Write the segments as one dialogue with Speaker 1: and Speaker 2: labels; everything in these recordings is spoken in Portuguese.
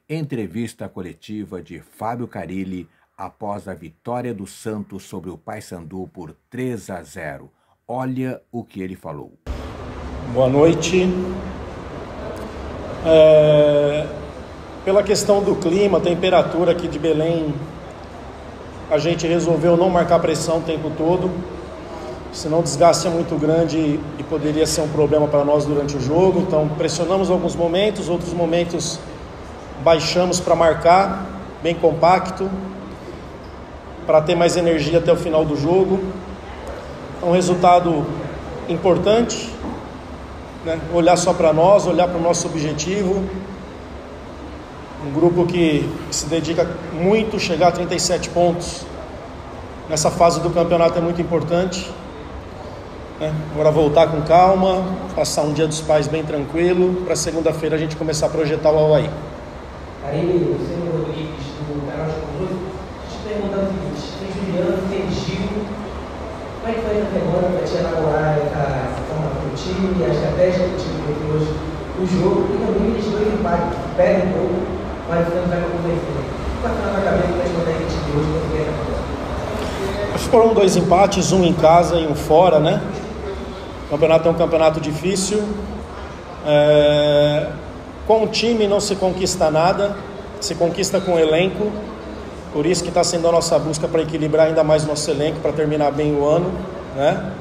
Speaker 1: Entrevista coletiva de Fábio Carille após a vitória do Santos sobre o Paysandu por 3-0. Olha o que ele falou.
Speaker 2: Boa noite. Pela questão do clima, temperatura aqui de Belém, a gente resolveu não marcar pressão o tempo todo, senão o desgaste é muito grande e poderia ser um problema para nós durante o jogo. Então pressionamos alguns momentos, outros momentos baixamos para marcar, bem compacto, para ter mais energia até o final do jogo. É um resultado importante, né? Olhar só para nós, olhar para o nosso objetivo. Um grupo que se dedica muito, chegar a 37 pontos nessa fase do campeonato é muito importante, né? Agora voltar com calma, passar um dia dos pais bem tranquilo, para segunda-feira a gente começar a projetar o Avaí.
Speaker 3: Carille, você no Rodrigues do canal de Conjunto, te perguntando o seguinte: tem Juliano, tem Gil, como é que foi até agora para te elaborar essa forma para o time, a estratégia do time que hoje o jogo, e também eles dois empates, perdem um pouco, mas não vai convencer. O que vai ficar na cabeça para te mandar a gente de hoje quando vier na próxima?
Speaker 2: Foram 2 empates, um em casa e um fora, né? O campeonato é um campeonato difícil. Com o time não se conquista nada, se conquista com o elenco. Por isso que está sendo a nossa busca para equilibrar ainda mais o nosso elenco, para terminar bem o ano, né?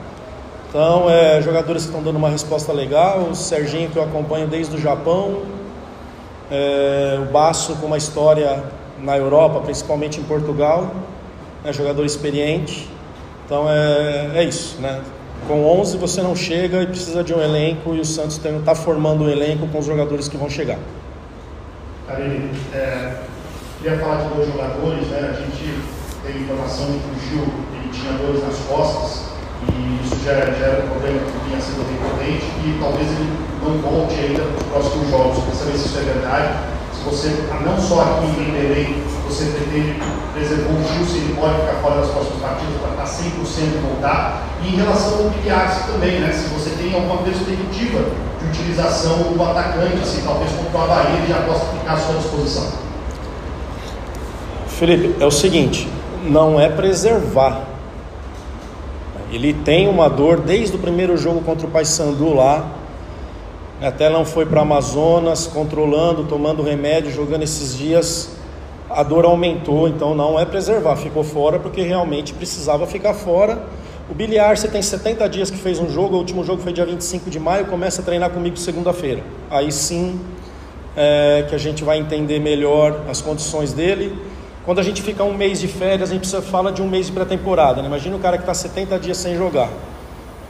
Speaker 2: Então, jogadores que estão dando uma resposta legal. O Serginho, que eu acompanho desde o Japão, o Basso, com uma história na Europa, principalmente em Portugal, jogador experiente. Então é isso, né? Com 11 você não chega e precisa de um elenco, e o Santos está formando um elenco com os jogadores que vão chegar.
Speaker 4: Carille, queria falar de 2 jogadores, né? A gente tem informação de que o Gil ele tinha dores nas costas, e isso já era um problema que vinha sendo recorrente, e talvez ele não volte ainda para os próximos jogos. Queria saber se isso é verdade, se você, não só aqui em Belém, você pretende preservar o Gil, se ele pode ficar fora das próximas partidas para estar 100% voltar. E em relação ao Biliarski também, né? Se você tem alguma perspectiva de utilização do atacante, assim, talvez contra o Avaí, ele já possa ficar à sua disposição.
Speaker 2: Felipe, é o seguinte, não é preservar. Ele tem uma dor desde o primeiro jogo contra o Paysandu lá, até não foi para Amazonas, controlando, tomando remédio, jogando esses dias, a dor aumentou. Então não é preservar, ficou fora porque realmente precisava ficar fora. O Biliarski tem 70 dias que fez um jogo, o último jogo foi dia 25 de maio, começa a treinar comigo segunda-feira. Aí sim que a gente vai entender melhor as condições dele. Quando a gente fica um mês de férias, a gente fala de um mês de pré-temporada, né? Imagina o cara que está 70 dias sem jogar.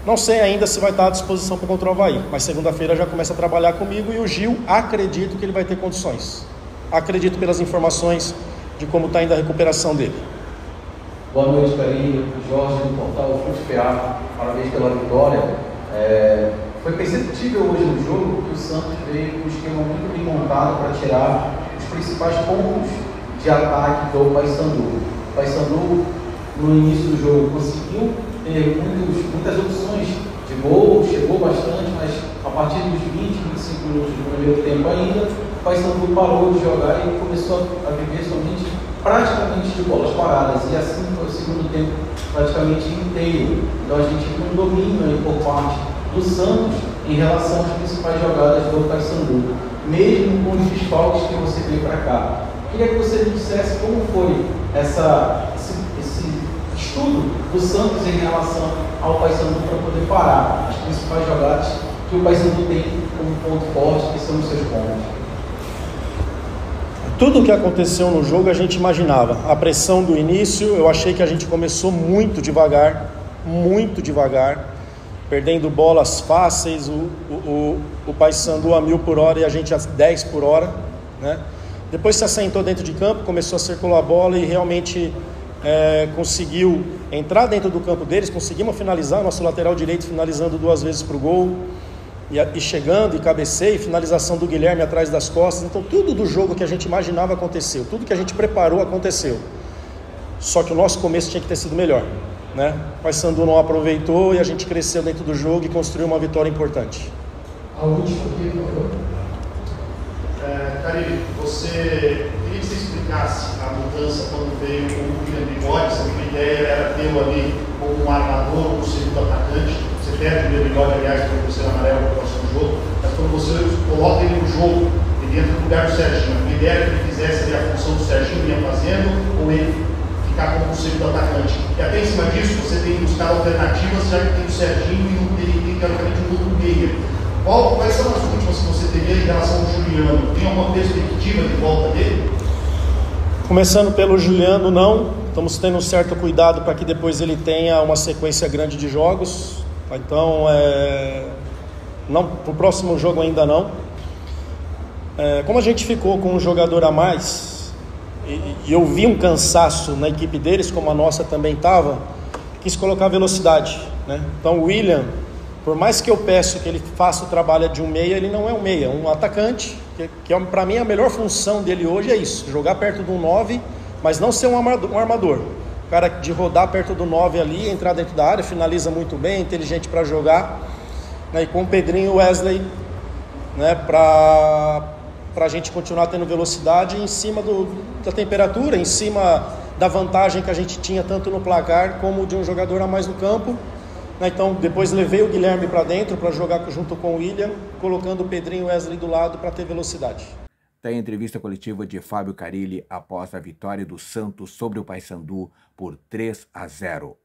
Speaker 2: Não sei ainda se vai estar à disposição para contra o Avaí, mas segunda-feira já começa a trabalhar comigo, e o Gil, acredito que ele vai ter condições. Acredito pelas informações de como está indo a recuperação dele.
Speaker 5: Boa noite, Carille. Jorge, do portal FUTPA. Parabéns pela vitória. Foi perceptível hoje no jogo que o Santos veio com um esquema muito bem montado para tirar os principais pontos de ataque do Paysandu. O Paysandu, no início do jogo, conseguiu ter muitas opções de gol, chegou bastante, mas a partir dos 20, 25 minutos do primeiro tempo ainda, o Paysandu parou de jogar e começou a viver somente praticamente de bolas paradas, e assim foi o segundo tempo praticamente inteiro. Então a gente viu um domínio aí por parte do Santos em relação às principais jogadas do Paysandu, mesmo com os desfalques que você veio para cá. Queria que você me dissesse como foi esse estudo do Santos em relação ao Paysandu para poder parar as principais jogadas que o Paysandu tem como ponto forte, que são os seus pontos.
Speaker 2: Tudo o que aconteceu no jogo a gente imaginava. A pressão do início, eu achei que a gente começou muito devagar, perdendo bolas fáceis, o Paysandu a 1000 por hora e a gente a 10 por hora, né? Depois se assentou dentro de campo, começou a circular a bola e realmente conseguiu entrar dentro do campo deles. Conseguimos finalizar, nosso lateral direito finalizando 2 vezes para o gol, e chegando, e cabeceio, e finalização do Guilherme atrás das costas. Então tudo do jogo que a gente imaginava aconteceu, tudo que a gente preparou aconteceu. Só que o nosso começo tinha que ter sido melhor, né? O Paysandu não aproveitou e a gente cresceu dentro do jogo e construiu uma vitória importante.
Speaker 3: A última aqui, por favor.
Speaker 4: Carille, queria que você explicasse a mudança quando veio o William Bigode. A ideia era ter ali como um armador, um segundo atacante. Você perde o William Bigode, aliás, para o terceiro amarelo no próximo jogo, mas quando você coloca ele no jogo, ele entra no lugar do Serginho. A ideia era que ele fizesse ali a função do Serginho, vinha fazendo, ou ele ficar como o segundo atacante. E até em cima disso, você tem que buscar alternativas, já que tem o Serginho e não tem, teoricamente, um outro meia. Quais são as últimas que você teria em relação ao Juliano? Tem alguma perspectiva de volta dele?
Speaker 2: Começando pelo Juliano, não. Estamos tendo um certo cuidado para que depois ele tenha uma sequência grande de jogos. Então, não, para o próximo jogo ainda não. Como a gente ficou com um jogador a mais, e eu vi um cansaço na equipe deles, como a nossa também estava, quis colocar velocidade, né? Então o William, por mais que eu peço que ele faça o trabalho de um meia, ele não é um meia, um atacante, que para mim a melhor função dele hoje é isso, jogar perto do 9, mas não ser um armador. O cara de rodar perto do 9 ali, entrar dentro da área, finaliza muito bem, inteligente para jogar, né? E com o Pedrinho e o Wesley, né, para a gente continuar tendo velocidade em cima da temperatura, em cima da vantagem que a gente tinha tanto no placar como de um jogador a mais no campo. Então depois levei o Guilherme para dentro para jogar junto com o William, colocando o Pedrinho e o Wesley do lado para ter velocidade.
Speaker 1: Tem a entrevista coletiva de Fábio Carille após a vitória do Santos sobre o Paysandu por 3-0.